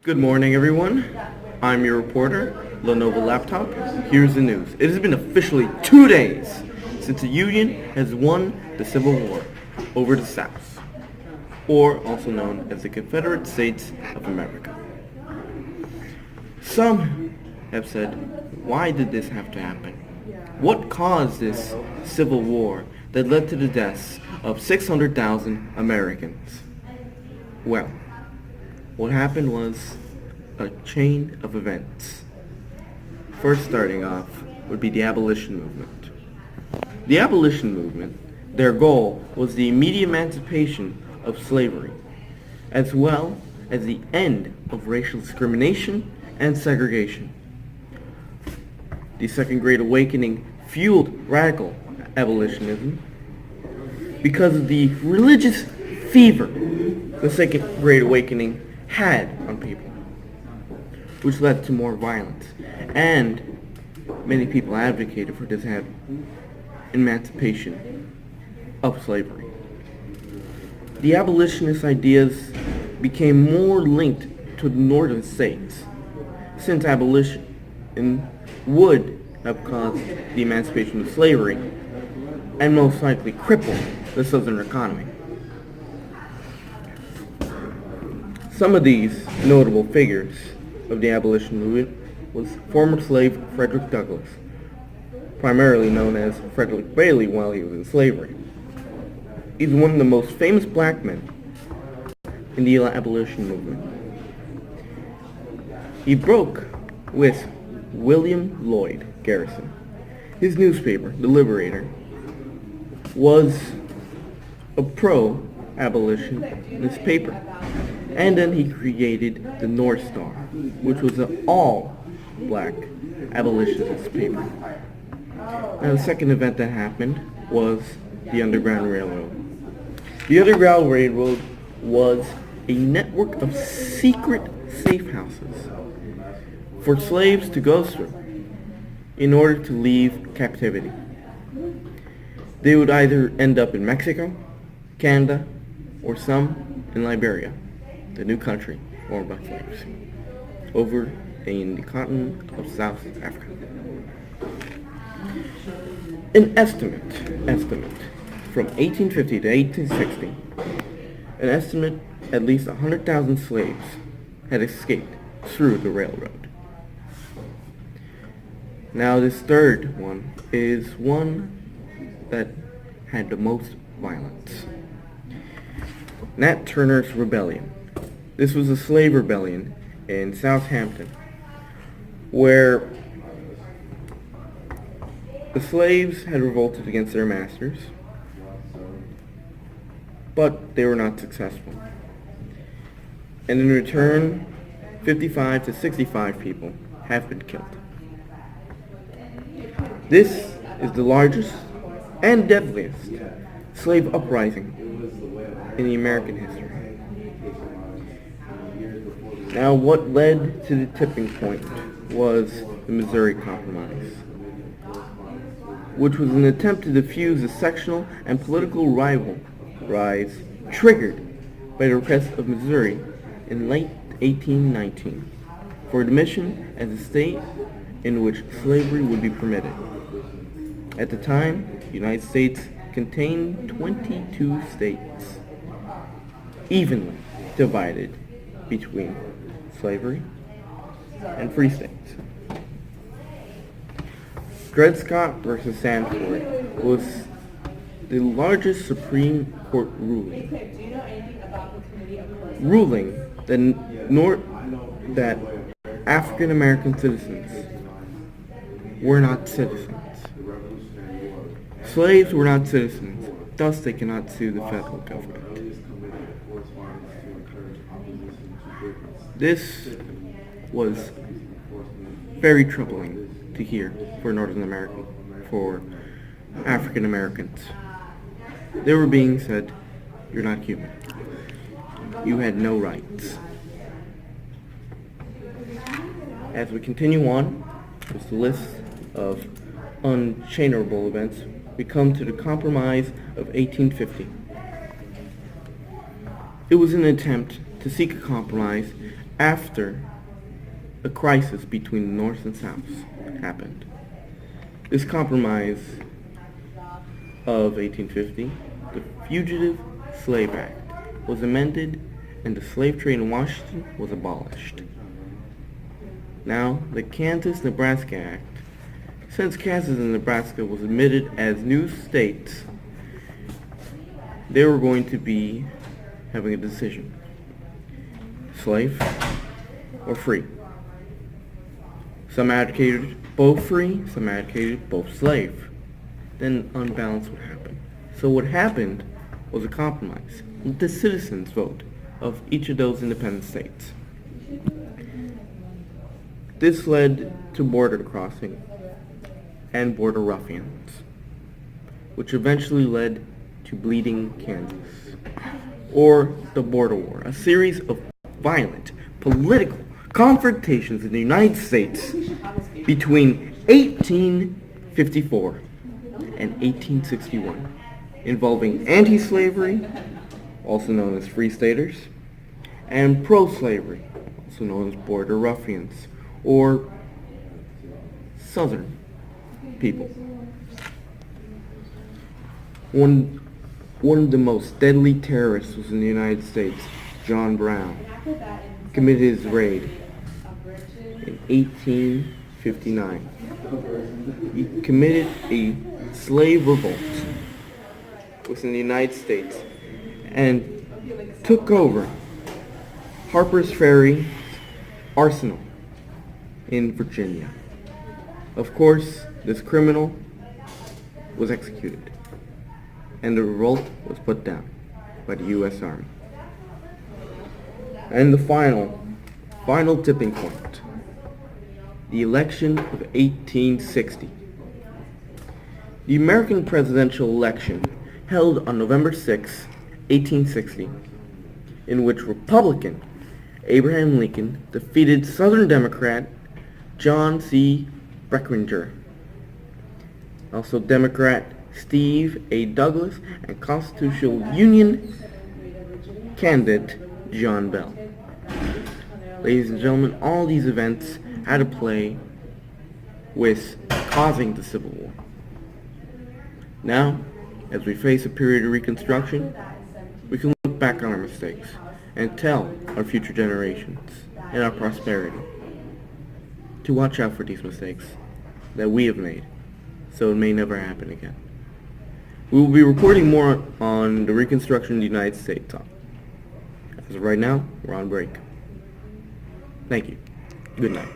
Good morning, everyone. I'm your reporter, Lenovo Laptop. Here's the news. It has been officially 2 days since the Union has won the Civil War over the South, or also known as the Confederate States of America. Some have said, why did this have to happen? What caused this civil war that led to the deaths of 600,000 Americans? Well, what happened was a chain of events. First, starting off, would be the abolition movement. The abolition movement, their goal was the immediate emancipation of slavery, as well as the end of racial discrimination and segregation. The Second Great Awakening fueled radical abolitionism because of the religious fever the Second Great Awakening had on people, which led to more violence. And many people advocated for this emancipation of slavery. The abolitionist ideas became more linked to the northern states, since abolition would have caused the emancipation of slavery and most likely cripple the southern economy. Some of these notable figures of the abolition movement was former slave Frederick Douglass, primarily known as Frederick Bailey while he was in slavery. He's one of the most famous black men in the abolition movement. He broke with William Lloyd Garrison. His newspaper, The Liberator, was a pro-abolitionist paper. And then he created the North Star, which was an all-black abolitionist paper. Now, the second event that happened was the Underground Railroad. The Underground Railroad was a network of secret safe houses for slaves to go through in order to leave captivity. They would either end up in Mexico, Canada, or some in Liberia, the new country formed by slaves, over in the continent of South Africa. An estimate from 1850 to 1860, an estimate at least 100,000 slaves had escaped through the railroad. Now this third one is one that had the most violence. Nat Turner's Rebellion. This was a slave rebellion in Southampton, where the slaves had revolted against their masters, but they were not successful. And in return, 55 to 65 people have been killed. This is the largest and deadliest slave uprising in the American history. Now, what led to the tipping point was the Missouri Compromise, which was an attempt to defuse a sectional and political rivalries triggered by the request of Missouri in late 1819 for admission as a state in which slavery would be permitted. At the time, the United States contained 22 states, evenly divided between slavery and free states. Dred Scott versus Sanford was the largest Supreme Court ruling that African American citizens were not citizens. Slaves were not citizens, thus they cannot sue the federal government. This was very troubling to hear for Northern America, for African Americans. They were being said, you're not human. You had no rights. As we continue on with the list of unchainable events, we come to the Compromise of 1850. It was an attempt to seek a compromise after a crisis between the North and South happened. This compromise of 1850, the Fugitive Slave Act, was amended and the slave trade in Washington was abolished. Now, the Kansas-Nebraska Act. Since Kansas and Nebraska was admitted as new states, they were going to be having a decision. Slave or free. Some advocated both free, some advocated both slave. Then unbalance would happen. So what happened was a compromise. The citizens' vote of each of those independent states. This led to border crossing and border ruffians, which eventually led to Bleeding Kansas, or the Border War, a series of violent political confrontations in the United States between 1854 and 1861, involving anti-slavery, also known as free staters, and pro-slavery, also known as border ruffians, or Southern people. One of the most deadly terrorists was in the United States, John Brown, committed his raid in 1859. He committed a slave revolt within the United States and took over Harper's Ferry Arsenal in Virginia. Of course, this criminal was executed, and the revolt was put down by the U.S. Army. And the final tipping point, the election of 1860. The American presidential election held on November 6, 1860, in which Republican Abraham Lincoln defeated Southern Democrat John C. Breckinger, also Democrat Steve A. Douglas, and Constitutional Union candidate John Bell. Ladies and gentlemen, all these events had to play with causing the Civil War. Now, as we face a period of Reconstruction, we can look back on our mistakes and tell our future generations and our prosperity to watch out for these mistakes that we have made, so it may never happen again. We will be reporting more on the Reconstruction of the United States. As of right now, we're on break. Thank you. Good night.